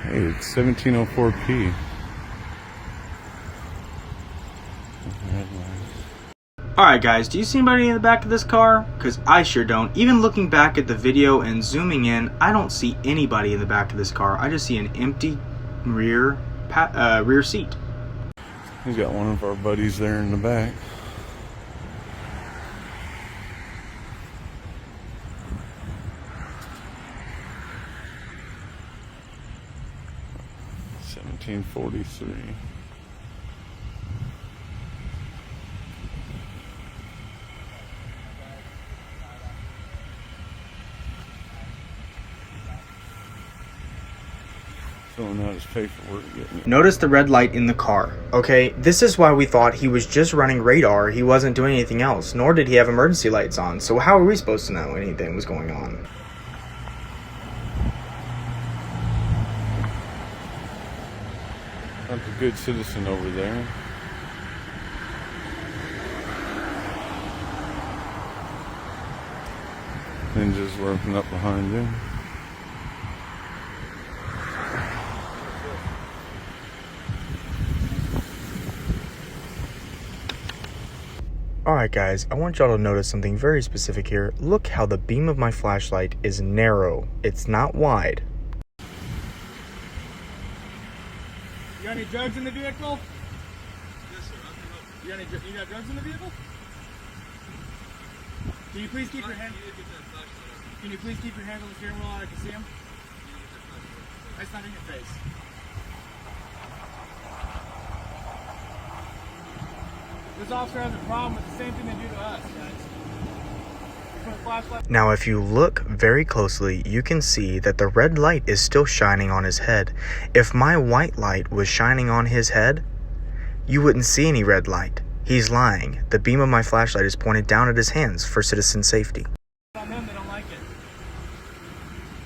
Hey, it's 1704p. Alright guys, do you see anybody in the back of this car? Because I sure don't. Even looking back at the video and zooming in, I don't see anybody in the back of this car. I just see an empty rear seat. He's got one of our buddies there in the back. $17.43. Filling out his paperwork. Notice the red light in the car. Okay, this is why we thought he was just running radar. He wasn't doing anything else, nor did he have emergency lights on. So how are we supposed to know anything was going on? That's a good citizen over there. Ninja's working up behind you. Alright guys, I want y'all to notice something very specific here. Look how the beam of my flashlight is narrow. It's not wide. You got any drugs in the vehicle? Yes, sir. You got drugs in the vehicle? Can you please keep your hand? Can you please keep your hands on the steering wheel so I can see them? That's not in your face. This officer has a problem with the same thing they do to us, guys. Put a flashlight. Now if you look very closely, you can see that the red light is still shining on his head. If my white light was shining on his head, you wouldn't see any red light. He's lying. The beam of my flashlight is pointed down at his hands for citizen safety. On them, they don't like it.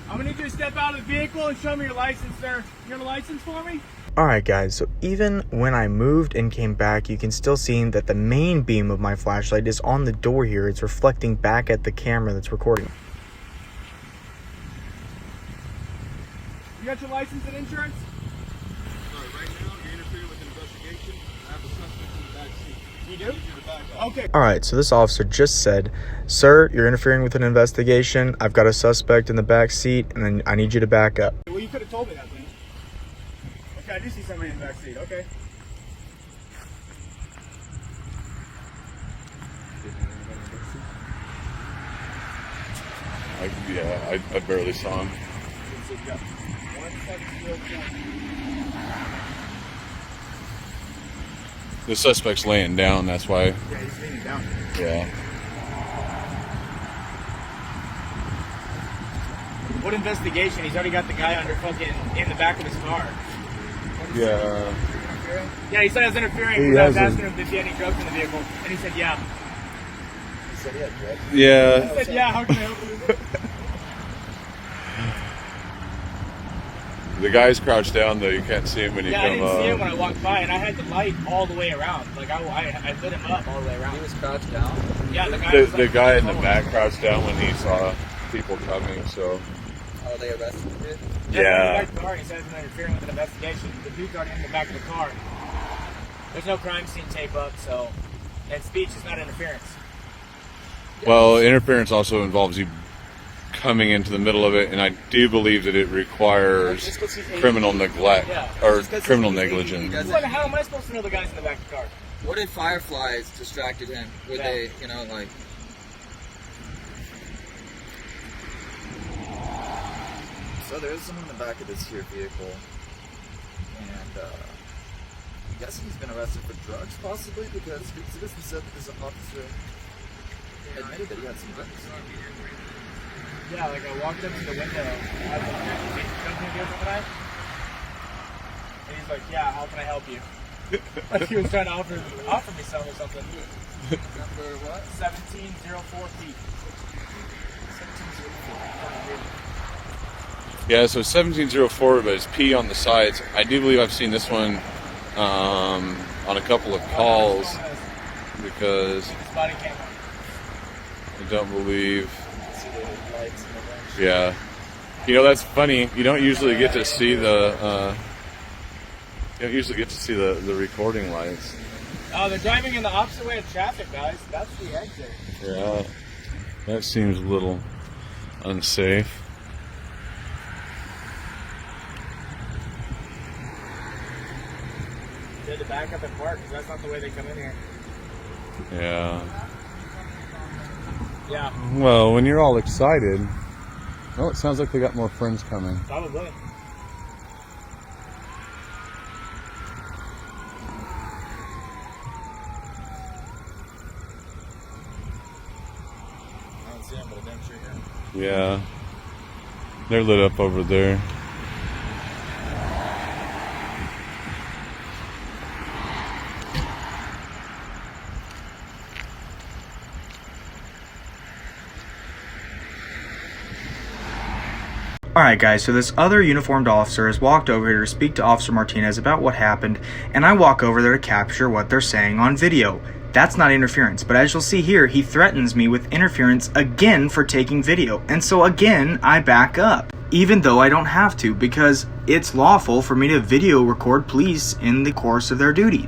I'm gonna need you to step out of the vehicle and show me your license, sir. You have a license for me? Alright guys, so even when I moved and came back, you can still see that the main beam of my flashlight is on the door here. It's reflecting back at the camera that's recording. You got your license and insurance? Sorry, right now you're interfering with an investigation. I have a suspect in the back seat. You do? Okay. Alright, so this officer just said, "Sir, you're interfering with an investigation. I've got a suspect in the back seat, and then I need you to back up." Well, you could have told me that then. Okay, I do see somebody in the back seat. Okay. I barely saw him. The suspect's laying down, that's why. Yeah, he's leaning down. Yeah. What investigation? He's already got the guy under fucking in the back of his car. Yeah. Yeah, he said I was interfering. He Because I was hasn't. asking him if he had any drugs in the vehicle, and he said yeah. He said he had drugs. Yeah. He said yeah. How can I help you? The guy's crouched down though, you can't see him when you Yeah, I come didn't see him when up. I walked by, and I had the light all the way around. Like I lit him up all the way around. He was crouched down. Yeah, the guy. Was The like, guy in the back crouched down when he saw people coming, so. Oh, they arrested him? Yeah. The car, he said he's interfering with an investigation. The dude's already in the back of the car. There's no crime scene tape up, so and speech is not interference. Well, interference also involves you coming into the middle of it, and I do believe that it requires criminal neglect or criminal negligence. How am I supposed to know the guys in the back of the car? What if fireflies distracted him? Would they, you know, like... So there is someone in the back of this here vehicle, and I'm guessing he's been arrested for drugs, possibly, because citizen said that this officer admitted that he had some drugs. Yeah, like I walked up to the window. I was like, "Hey, something to do with tonight?" And he's like, "Yeah, how can I help you?" Like he was trying to offer me some or something. Number what? 1704P. 1704. Yeah, so 1704, but it's P on the sides. I do believe I've seen this one on a couple of calls because His body cam on. I don't believe. See the lights and the wrench. Yeah. You know, that's funny. You don't usually get to see the recording lights. Oh, they're driving in the opposite way of traffic, guys. That's the exit. Yeah. That seems a little unsafe. They had to back up and park because that's not the way they come in here. Yeah. Yeah, Well, when you're all excited, oh, it sounds like they got more friends coming. probably. I don't see him, but a damn sure here. Yeah. They're lit up over there. Alright guys, so this other uniformed officer has walked over here to speak to Officer Martinez about what happened, and I walk over there to capture what they're saying on video. That's not interference, but as you'll see here, he threatens me with interference again for taking video, and so again, I back up. Even though I don't have to, because it's lawful for me to video record police in the course of their duty.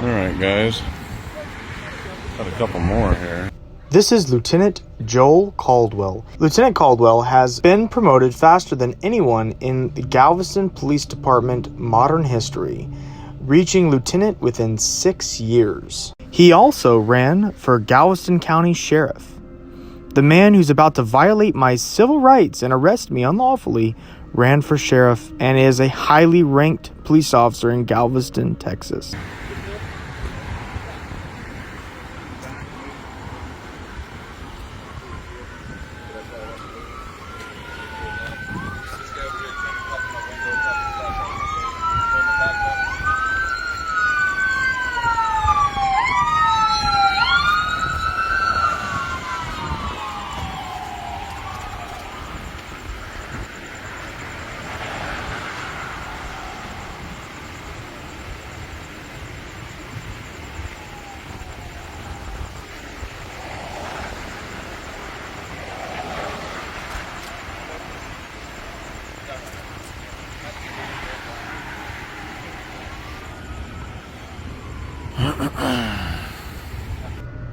Alright, guys. Got a couple more here. This is Lieutenant Joel Caldwell. Lieutenant Caldwell has been promoted faster than anyone in the Galveston Police Department modern history, reaching lieutenant within 6 years. He also ran for Galveston County Sheriff. The man who's about to violate my civil rights and arrest me unlawfully ran for sheriff and is a highly ranked police officer in Galveston, Texas.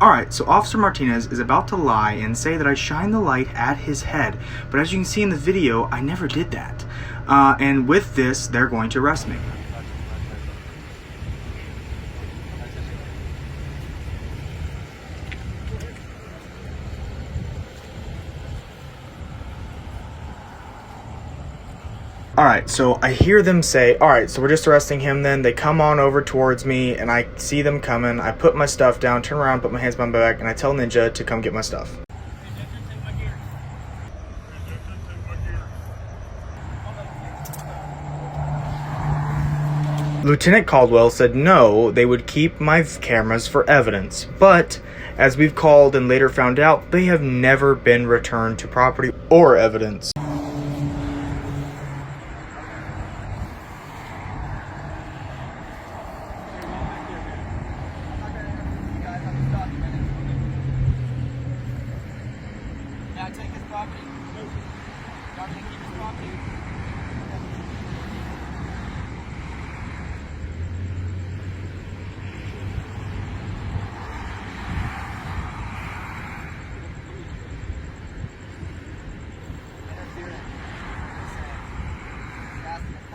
Alright, so Officer Martinez is about to lie and say that I shined the light at his head, but as you can see in the video, I never did that. And with this, they're going to arrest me. Alright, so I hear them say, alright, so we're just arresting him then. They come on over towards me, and I see them coming. I put my stuff down, turn around, put my hands behind my back, and I tell Ninja to come get my stuff. Lieutenant Caldwell said no, they would keep my cameras for evidence, but as we've called and later found out, they have never been returned to property or evidence.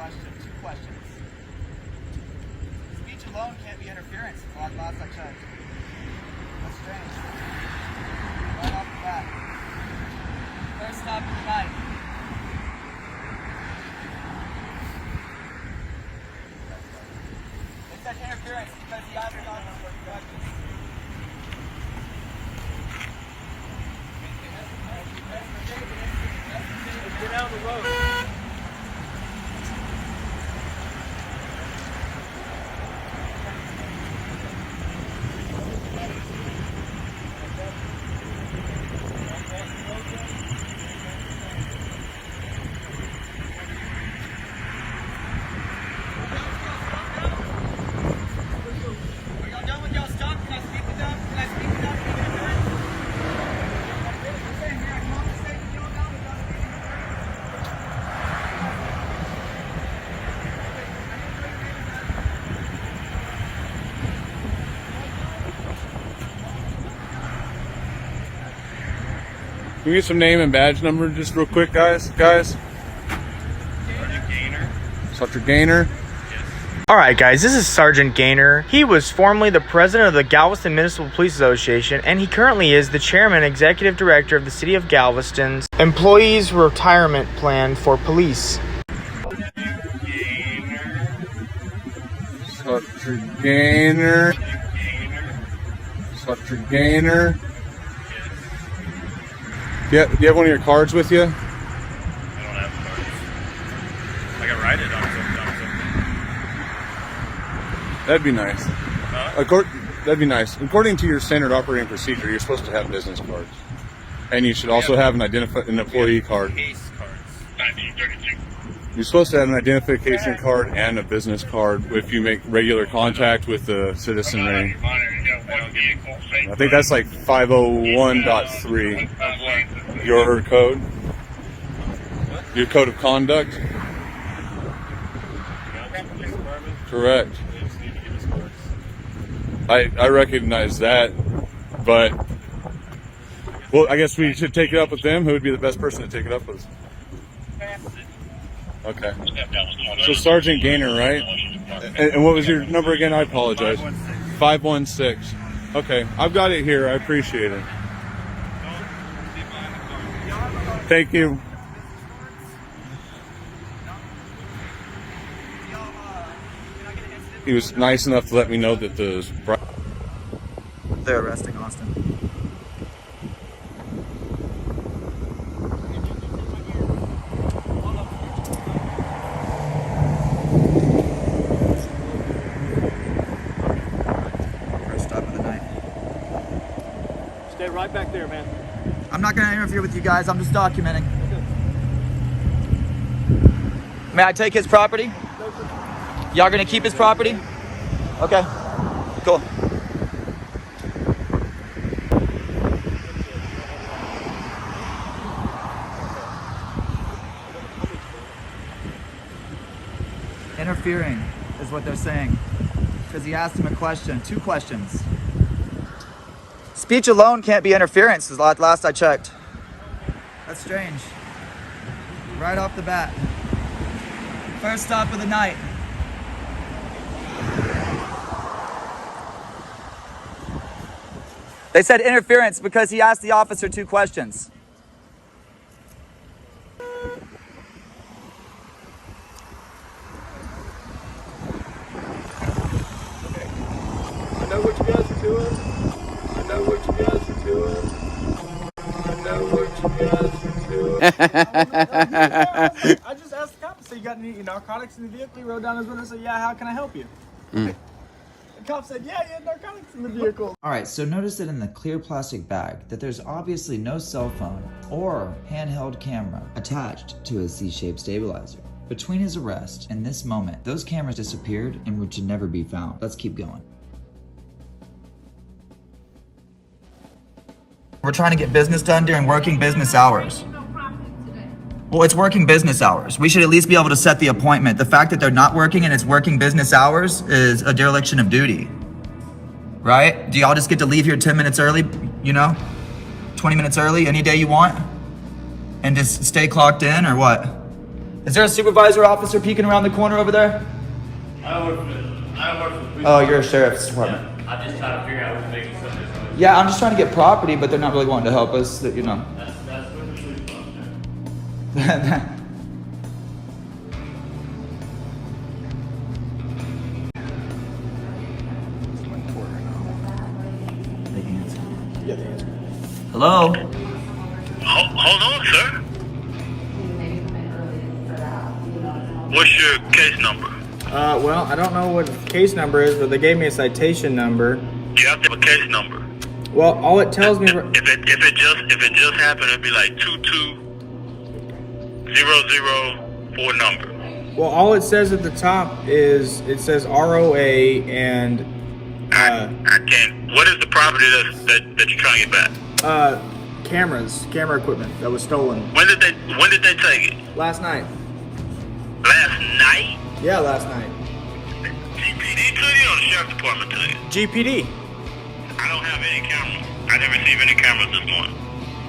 Two questions. Speech alone can't be interference. Last I checked. That's strange. Right off the bat. First stop of the night. They said interference because he asked us questions. the road. Can we get some name and badge number just real quick, guys? Sergeant Gaynor. Sergeant Gaynor. Alright guys, this is Sergeant Gaynor. He was formerly the president of the Galveston Municipal Police Association, and he currently is the chairman and executive director of the City of Galveston's Employees Retirement Plan for Police. Sergeant Gaynor. Sergeant Gaynor. Do you have one of your cards with you? I don't have cards. I can write it on something. That'd be nice. Huh? That'd be nice. According to your standard operating procedure, you're supposed to have business cards. And you should also have an employee card. Case cards. 1932. You're supposed to have an identification card and a business card if you make regular contact with the citizenry. I think that's like 501.3. Your code? Your code of conduct? Correct. I recognize that, but well, I guess we should take it up with them. Who would be the best person to take it up with? Okay. So Sergeant Gaynor, right? And what was your number again? I apologize. 516. Okay, I've got it here. I appreciate it. Thank you. He was nice enough to let me know that They're arresting Austin. First stop of the night. Stay right back there, man. I'm not going to interfere with you guys. I'm just documenting. May I take his property? Y'all going to keep his property? Okay. Cool. Interfering is what they're saying. Because he asked him a question. 2 questions. Speech alone can't be interference, as last I checked. That's strange. Right off the bat. First stop of the night. They said interference because he asked the officer 2 questions. I know what you guys are doing. I know what you guys are doing. I know what you guys are doing. I just asked the cop, so you got any narcotics in the vehicle? He wrote down his window and said, yeah, how can I help you? The cop said, yeah, you had narcotics in the vehicle. Alright, so notice that in the clear plastic bag that there's obviously no cell phone or handheld camera attached to a C-shaped stabilizer. Between his arrest and this moment, those cameras disappeared and would should never be found. Let's keep going. We're trying to get business done during working business hours. Well, it's working business hours. We should at least be able to set the appointment. The fact that they're not working and it's working business hours is a dereliction of duty. Right? Do y'all just get to leave here 10 minutes early, 20 minutes early, any day you want? And just stay clocked in, or what? Is there a supervisor officer peeking around the corner over there? I don't work for the police. Oh, you're a sheriff's department. Yeah, I just try to figure out who's making something. Yeah, I'm just trying to get property, but they're not really wanting to help us, That's what the police do. Hello? Hold on, sir. What's your case number? Well, I don't know what the case number is, but they gave me a citation number. You have to have a case number. Well, all it tells me. If it just happened, it'd be like 22004 number. Well, all it says at the top is it says ROA and I can't. What is the property that you're trying to get back? camera equipment that was stolen When did they take it? last night. Last night? Yeah, last night. GPD took it or the sheriff department took it? GPD. I don't have any cameras. I didn't receive any cameras this morning.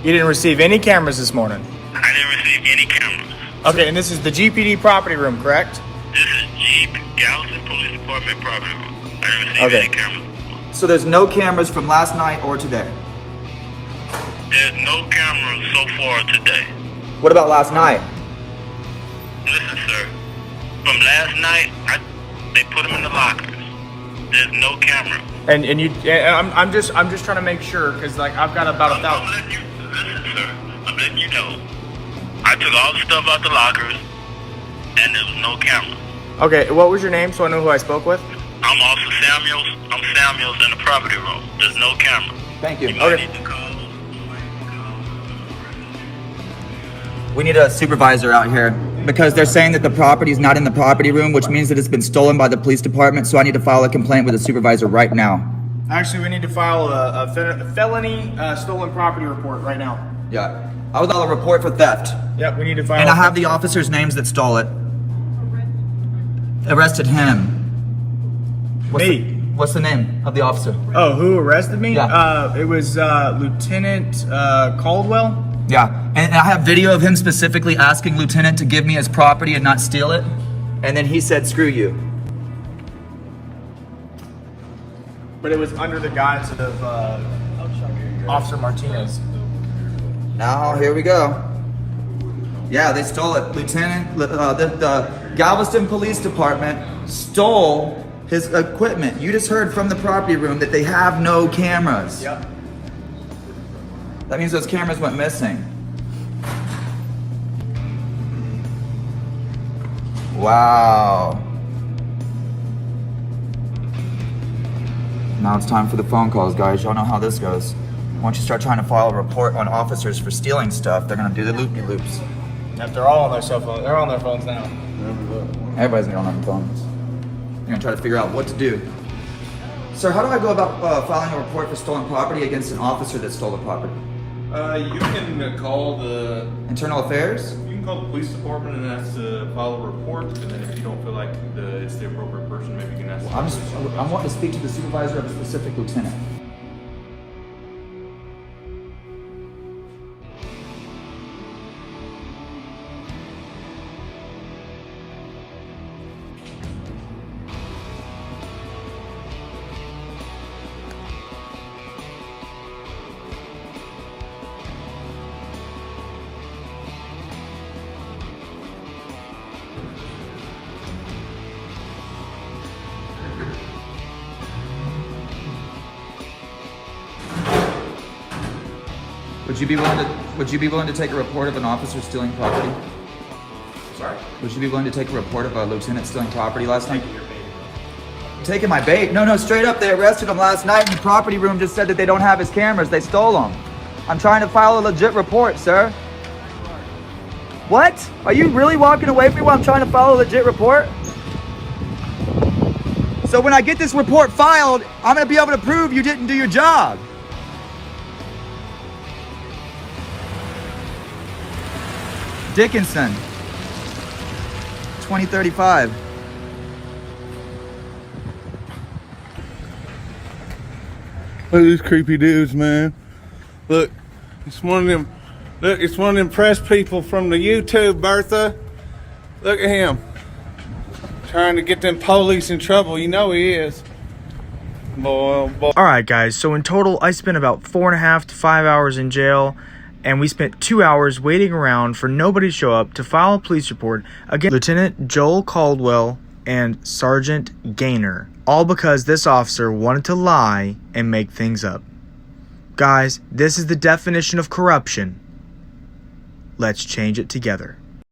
You didn't receive any cameras this morning. I didn't receive any cameras. Okay, and this is the GPD property room, correct? This is Galveston Police Department property room. I didn't receive Okay. any cameras. So there's no cameras from last night or today. There's no cameras so far today. What about last night? Listen, sir. From last night, they put them in the lockers. There's no camera. And I'm just trying to make sure because like I've got about I'm letting you listen, sir. I'm letting you know. I took all the stuff out the lockers, and there was no camera. Okay, what was your name so I know who I spoke with? I'm Officer Samuels. I'm Samuels in the property room. There's no camera. Thank you. You might Okay. need to call. We need a supervisor out here because they're saying that the property is not in the property room, which means that it's been stolen by the police department. So I need to file a complaint with a supervisor right now. Actually, we need to file a felony stolen property report right now. Yeah. I would file a report for theft. Yep, we need to file. And I have the officers' names that stole it. Arrested him. What's the name of the officer? Oh, who arrested me? Yeah. It was Lieutenant Caldwell. Yeah. And I have video of him specifically asking Lieutenant to give me his property and not steal it. And then he said, screw you. But it was under the guise of Officer Martinez. Now, here we go. Yeah, they stole it. Lieutenant, the Galveston Police Department stole his equipment. You just heard from the property room that they have no cameras. Yep. That means those cameras went missing. Wow. Now it's time for the phone calls, guys. Y'all know how this goes. Once you start trying to file a report on officers for stealing stuff, they're gonna do the loop-de-loops. Yep, they're all on their cell phone. They're on their phones now. Everybody's gonna on their phones. They're gonna try to figure out what to do. Sir, how do I go about filing a report for stolen property against an officer that stole the property? You can call the Internal Affairs? the police department and ask to file a report, and then if you don't feel like it's the appropriate person, maybe you can ask. I want to speak to the supervisor of a specific lieutenant. Would you be willing to take a report of an officer stealing property? Sorry? Would you be willing to take a report of a lieutenant stealing property last night? Taking my bait? No, straight up, they arrested him last night and the property room just said that they don't have his cameras. They stole them. I'm trying to file a legit report, sir. What? Are you really walking away from me while I'm trying to file a legit report? So when I get this report filed, I'm gonna be able to prove you didn't do your job. Dickinson, 2035. Look at these creepy dudes, man. Look, it's one of them. Look, it's one of them press people from the YouTube, Bertha. Look at him. Trying to get them police in trouble. You know he is. Boy. Alright guys, so in total I spent about 4.5 to 5 hours in jail, and we spent 2 hours waiting around for nobody to show up to file a police report against Lieutenant Joel Caldwell and Sergeant Gaynor, all because this officer wanted to lie and make things up. Guys, this is the definition of corruption. Let's change it together.